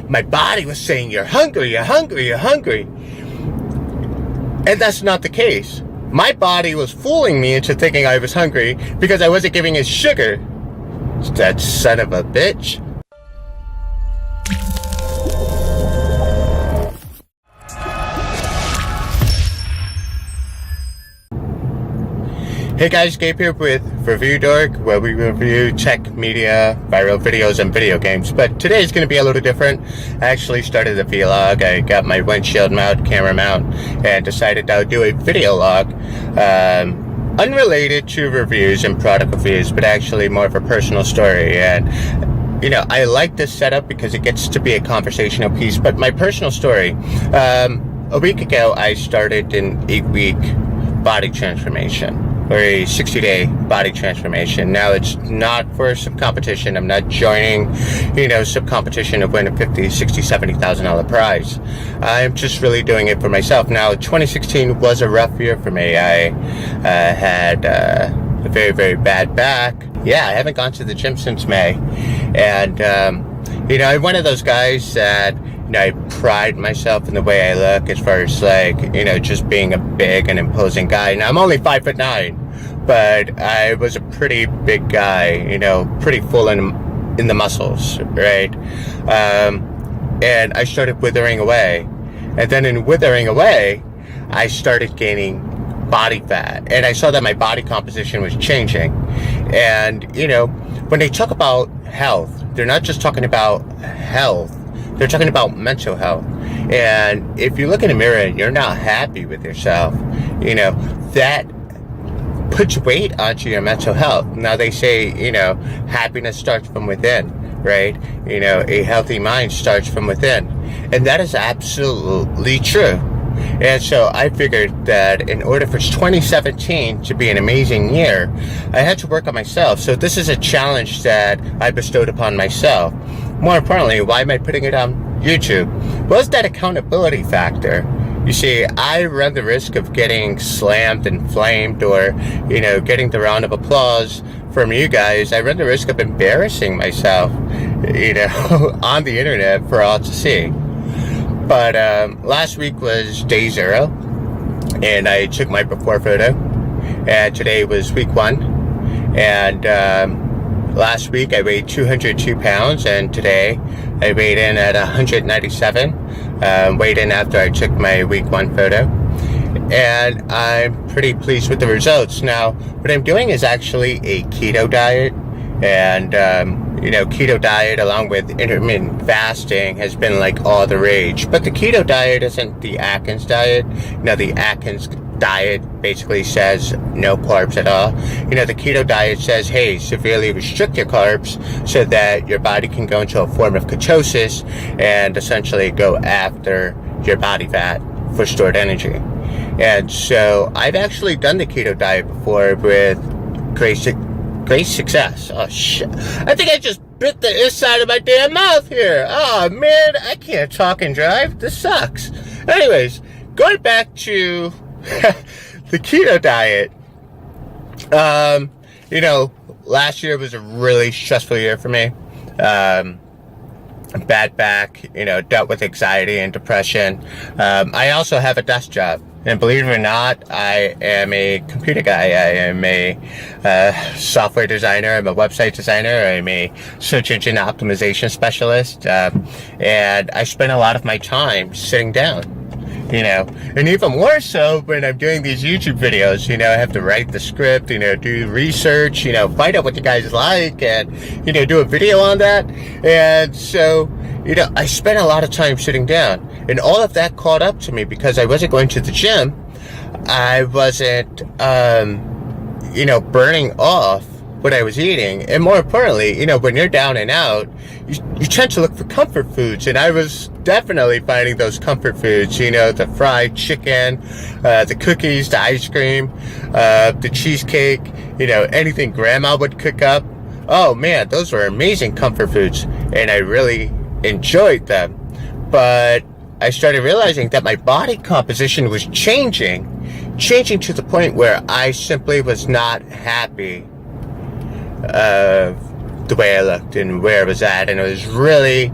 my body was saying, you're hungry, you're hungry, you're hungry. And that's not the case. My body was fooling me into thinking I was hungry because I wasn't giving it sugar. That son of a bitch. Hey guys, Gabe here with Review Dork, where we review tech, media, viral videos, and video games. But today is going to be a little different. I actually started a vlog. I got my windshield mount, camera mount, and decided I would do a video log. Unrelated to reviews and product reviews, but actually more of a personal story. And you know, I like this setup because it gets to be a conversational piece. But my personal story, a week ago, I started an 8-week body transformation, or a 60-day body transformation. Now, it's not for some competition. I'm not joining, some competition to win a $50,000, $60,000, $70,000 prize. I'm just really doing it for myself. Now, 2016 was a rough year for me. I had a very, very bad back. Yeah, I haven't gone to the gym since May. And, I'm one of those guys that, I pride myself in the way I look as far as just being a big and imposing guy. Now, I'm only 5'9", but I was a pretty big guy, pretty full in the muscles, right? And I started withering away. And then in withering away, I started gaining body fat. And I saw that my body composition was changing. And, when they talk about health, they're not just talking about health. They're talking about mental health. And if you look in the mirror and you're not happy with yourself, that puts weight onto your mental health. Now they say, happiness starts from within, right? A healthy mind starts from within. And that is absolutely true. And so I figured that in order for 2017 to be an amazing year, I had to work on myself. So this is a challenge that I bestowed upon myself. More importantly, why am I putting it on YouTube? Well, it's that accountability factor. You see, I run the risk of getting slammed and flamed or, getting the round of applause from you guys. I run the risk of embarrassing myself, on the internet for all to see. But last week was day 0, and I took my before photo, and today was week 1, and last week I weighed 202 pounds, and today I weighed in at 197, weighed in after I took my week 1 photo, and I'm pretty pleased with the results. Now, what I'm doing is actually a keto diet, and keto diet along with intermittent fasting has been like all the rage. But the keto diet isn't the Atkins diet. The Atkins diet basically says no carbs at all. The keto diet says, hey, severely restrict your carbs so that your body can go into a form of ketosis and essentially go after your body fat for stored energy. And so I've actually done the keto diet before with great success. Oh shit. I think I just bit the inside of my damn mouth here. Oh man, I can't talk and drive. This sucks. Anyways, going back to the keto diet. Last year was a really stressful year for me. Bad back, dealt with anxiety and depression. I also have a desk job. And believe it or not, I am a computer guy. I am a software designer. I'm a website designer. I'm a search engine optimization specialist. And I spend a lot of my time sitting down, and even more so when I'm doing these YouTube videos. I have to write the script, do research, find out what you guys like and, do a video on that. And so, I spent a lot of time sitting down. And all of that caught up to me because I wasn't going to the gym. I wasn't, burning off what I was eating. And more importantly, when you're down and out, you tend to look for comfort foods. And I was definitely finding those comfort foods, the fried chicken, the cookies, the ice cream, the cheesecake, anything grandma would cook up. Oh man, those were amazing comfort foods. And I really enjoyed them. But I started realizing that my body composition was changing to the point where I simply was not happy the way I looked and where I was at. And it was really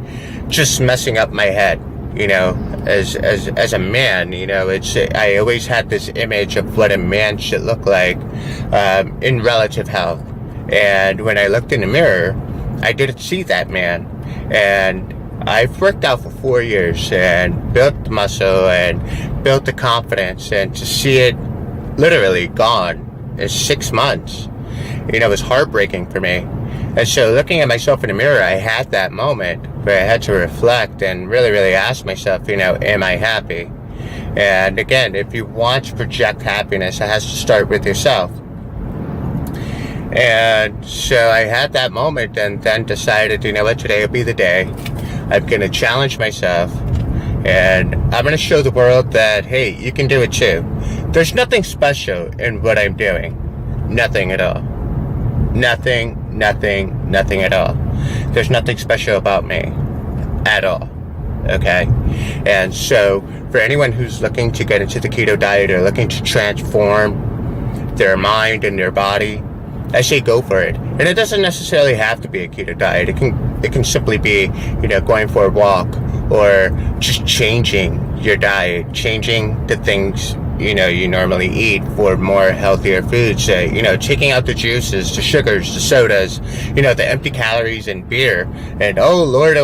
just messing up my head. As a man, I always had this image of what a man should look like in relative health. And when I looked in the mirror, I didn't see that man. And I've worked out for 4 years and built the muscle and built the confidence, and to see it literally gone in 6 months, was heartbreaking for me. And so looking at myself in the mirror, I had that moment where I had to reflect and really, really ask myself, am I happy? And again, if you want to project happiness, it has to start with yourself. And so I had that moment and then decided, today will be the day. I'm going to challenge myself, and I'm going to show the world that, hey, you can do it too. There's nothing special in what I'm doing. Nothing at all. Nothing at all. There's nothing special about me at all. Okay? And so for anyone who's looking to get into the keto diet or looking to transform their mind and their body, I say go for it. And it doesn't necessarily have to be a keto diet. It can simply be, going for a walk, or just changing your diet, changing the things you normally eat for more healthier foods. Taking out the juices, the sugars, the sodas, the empty calories in beer. And oh Lord,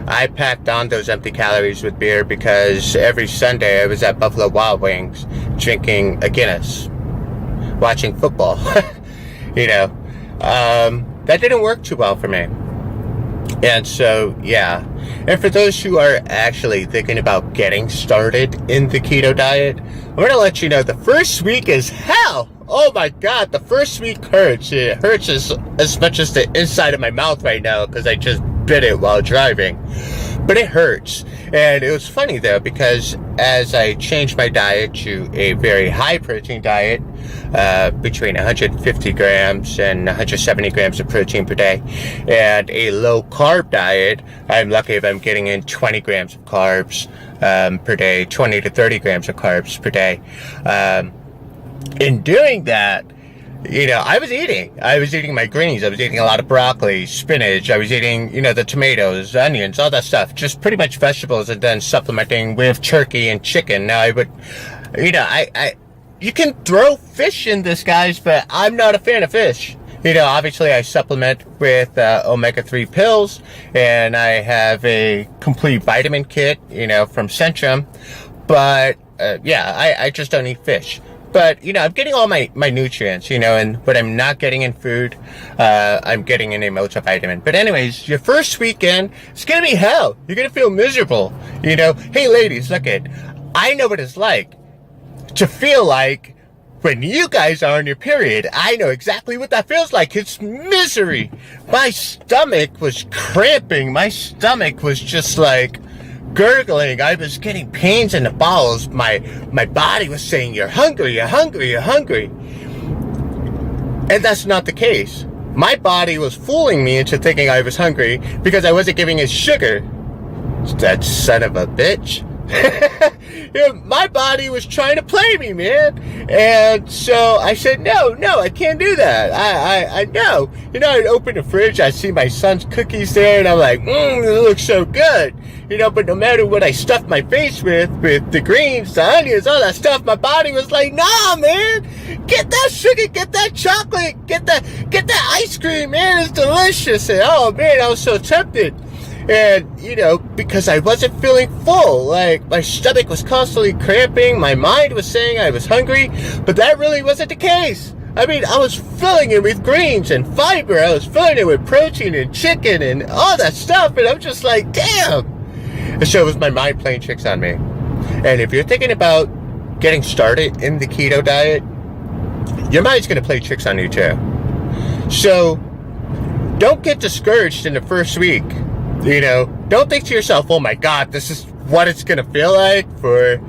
I packed on those empty calories with beer because every Sunday I was at Buffalo Wild Wings drinking a Guinness, watching football. That didn't work too well for me. And so, yeah. And for those who are actually thinking about getting started in the keto diet, I'm going to let you know the first week is hell. Oh my God, the first week hurts. It hurts as much as the inside of my mouth right now because I just bit it while driving. But it hurts. And it was funny though, because as I changed my diet to a very high protein diet, between 150 grams and 170 grams of protein per day, and a low carb diet, I'm lucky if I'm getting in 20 grams of carbs per day, 20 to 30 grams of carbs per day. In doing that, I was eating my greens. I was eating a lot of broccoli, spinach. I was eating, the tomatoes, onions, all that stuff. Just pretty much vegetables, and then supplementing with turkey and chicken. Now I would, you can throw fish in this, guys, but I'm not a fan of fish. Obviously I supplement with omega-3 pills, and I have a complete vitamin kit, from Centrum. But, I just don't eat fish. But, I'm getting all my nutrients, and what I'm not getting in food, I'm getting in a multivitamin. But anyways, your first weekend, it's going to be hell. You're going to feel miserable. Hey ladies, look I know what it's like to feel like when you guys are on your period. I know exactly what that feels like. It's misery. My stomach was cramping. My stomach was just like gurgling. I was getting pains in the bowels. My body was saying, you're hungry, you're hungry, you're hungry. And that's not the case. My body was fooling me into thinking I was hungry because I wasn't giving it sugar. That son of a bitch. My body was trying to play me, man. And so I said, no, I can't do that. I know. I'd open the fridge, I'd see my son's cookies there, and I'm like, it looks so good. But no matter what I stuffed my face with the greens, the onions, all that stuff, my body was like, nah, man, get that sugar, get that chocolate, get that ice cream, man, it's delicious. And oh man, I was so tempted. And, because I wasn't feeling full, like my stomach was constantly cramping, my mind was saying I was hungry, but that really wasn't the case. I mean, I was filling it with greens and fiber, I was filling it with protein and chicken and all that stuff, and I'm just like, damn. And so it was my mind playing tricks on me. And if you're thinking about getting started in the keto diet, your mind's going to play tricks on you too. So don't get discouraged in the first week. Don't think to yourself, oh my God, this is what it's going to feel like for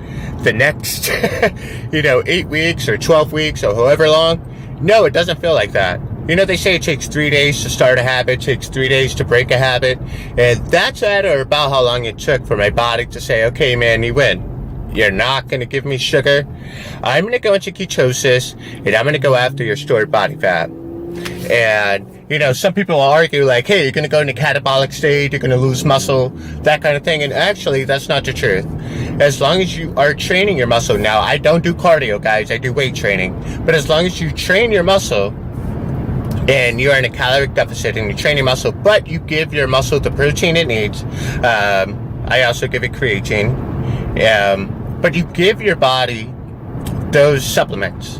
the next, 8 weeks or 12 weeks or however long. No, it doesn't feel like that. They say it takes 3 days to start a habit, it takes 3 days to break a habit. And that's at or about how long it took for my body to say, okay, man, you win. You're not going to give me sugar. I'm going to go into ketosis, and I'm going to go after your stored body fat. And, some people will argue like, hey, you're going to go into catabolic state, you're going to lose muscle, that kind of thing. And actually, that's not the truth. As long as you are training your muscle, now I don't do cardio, guys, I do weight training. But as long as you train your muscle and you are in a caloric deficit and you train your muscle, but you give your muscle the protein it needs, I also give it creatine, but you give your body those supplements,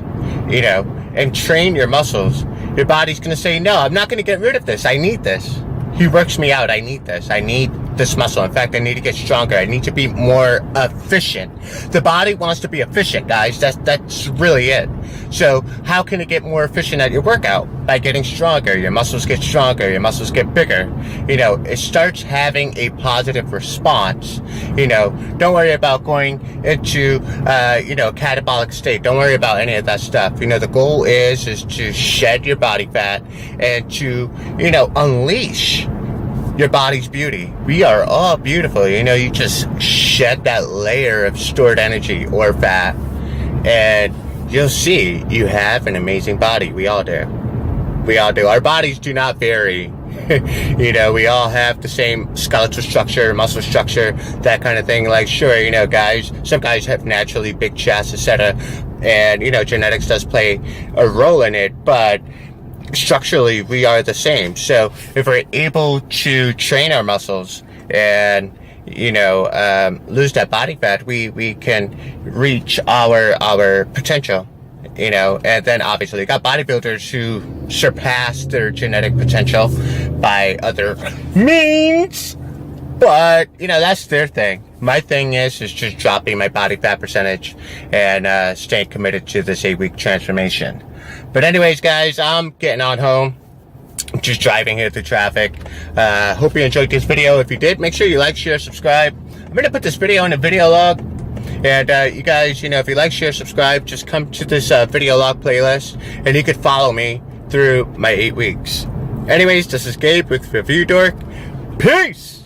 and train your muscles, your body's going to say, no, I'm not going to get rid of this. I need this. He works me out. I need this. I need this muscle. In fact, I need to get stronger. I need to be more efficient. The body wants to be efficient, guys. That's really it. So how can it get more efficient at your workout? By getting stronger. Your muscles get stronger. Your muscles get bigger. It starts having a positive response. Don't worry about going into, catabolic state. Don't worry about any of that stuff. The goal is to shed your body fat and to, unleash your body's beauty. We are all beautiful. You just shed that layer of stored energy or fat, and you'll see you have an amazing body. We all do. We all do. Our bodies do not vary. We all have the same skeletal structure, muscle structure, that kind of thing. Like, sure, some guys have naturally big chests, etc. And, genetics does play a role in it, but structurally we are the same. So if we're able to train our muscles and lose that body fat, we can reach our potential, and then obviously you got bodybuilders who surpass their genetic potential by other means, but that's their thing. My thing is just dropping my body fat percentage and staying committed to this 8-week transformation. But anyways, guys, I'm getting on home. I'm just driving here through traffic. Hope you enjoyed this video. If you did, make sure you like, share, subscribe. I'm going to put this video in a video log. And you guys, if you like, share, subscribe, just come to this video log playlist. And you could follow me through my 8 weeks. Anyways, this is Gabe with Review Dork. Peace!